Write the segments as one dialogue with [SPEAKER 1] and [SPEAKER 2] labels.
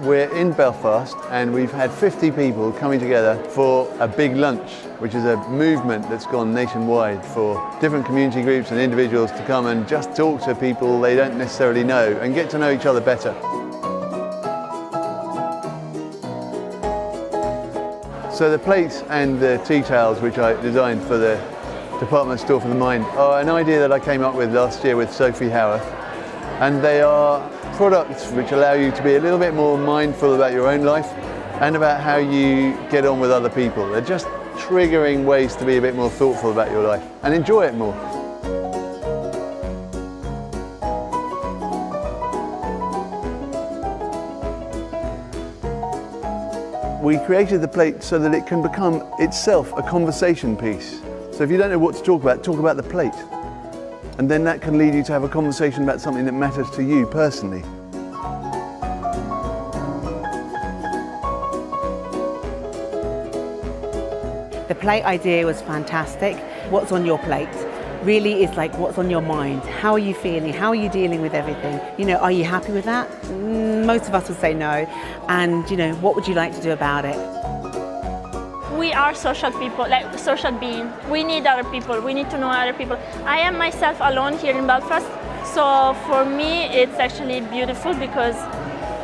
[SPEAKER 1] We're in Belfast and we've had 50 people coming together for a big lunch, which is a movement that's gone nationwide for different community groups and individuals to come and just talk to people they don't necessarily know and get to know each other better. So the plates and the tea towels, which I designed for the department store for the mind, are an idea that I came up with last year with Sophie Howarth, and they are products which allow you to be a little bit more mindful about your own life and about how you get on with other people. They're just triggering ways to be a bit more thoughtful about your life and enjoy it more. We created the plate so that it can become itself a conversation piece. So if you don't know what to talk about the plate. And then that can lead you to have a conversation about something that matters to you personally.
[SPEAKER 2] The plate idea was fantastic. What's on your plate really is like what's on your mind. How are you feeling? How are you dealing with everything? You know, are you happy with that? Most of us would say no. And you know, what would you like to do about it?
[SPEAKER 3] We are social people, like social beings. We need other people, we need to know other people. I am myself alone here in Belfast, so for me it's actually beautiful because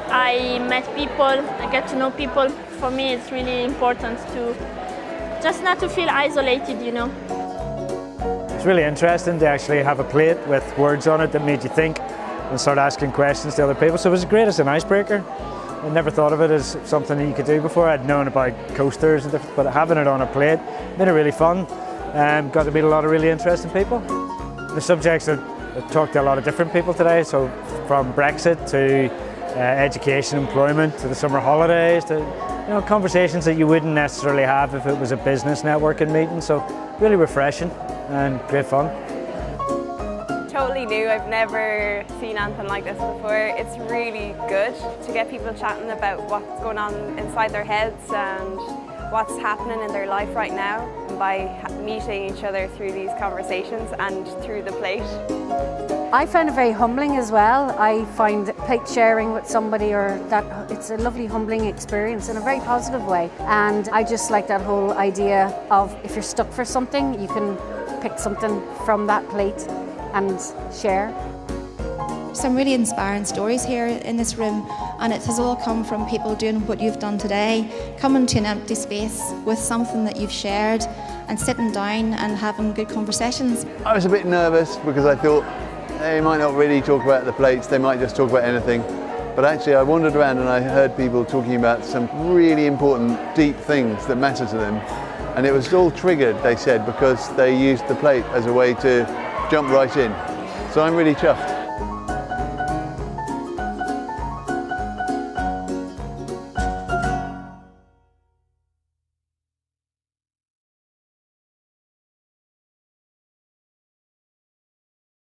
[SPEAKER 3] I met people, I get to know people. For me it's really important to just not to feel isolated, you know.
[SPEAKER 4] It's really interesting to actually have a plate with words on it that made you think and start asking questions to other people. So it was great as an icebreaker. I never thought of it as something that you could do before. I'd known about coasters and different, but having it on a plate made it really fun. Got to meet a lot of really interesting people. The subjects that I talked to a lot of different people today, so from Brexit to education, employment, to the summer holidays, to conversations that you wouldn't necessarily have if it was a business networking meeting. So really refreshing and great fun.
[SPEAKER 5] Totally new. I've never seen anything like this before. It's really good to get people chatting about what's going on inside their heads and what's happening in their life right now by meeting each other through these conversations and through the plate.
[SPEAKER 6] I found it very humbling as well. I find plate sharing with somebody or that it's a lovely humbling experience in a very positive way. And I just like that whole idea of if you're stuck for something, you can pick something from that plate and share.
[SPEAKER 7] Some really inspiring stories here in this room, and it has all come from people doing what you've done today, coming to an empty space with something that you've shared and sitting down and having good conversations.
[SPEAKER 1] I was a bit nervous because I thought they might not really talk about the plates, they might just talk about anything. But actually I wandered around and I heard people talking about some really important, deep things that matter to them. And it was all triggered, they said, because they used the plate as a way to jump right in. So I'm really chuffed.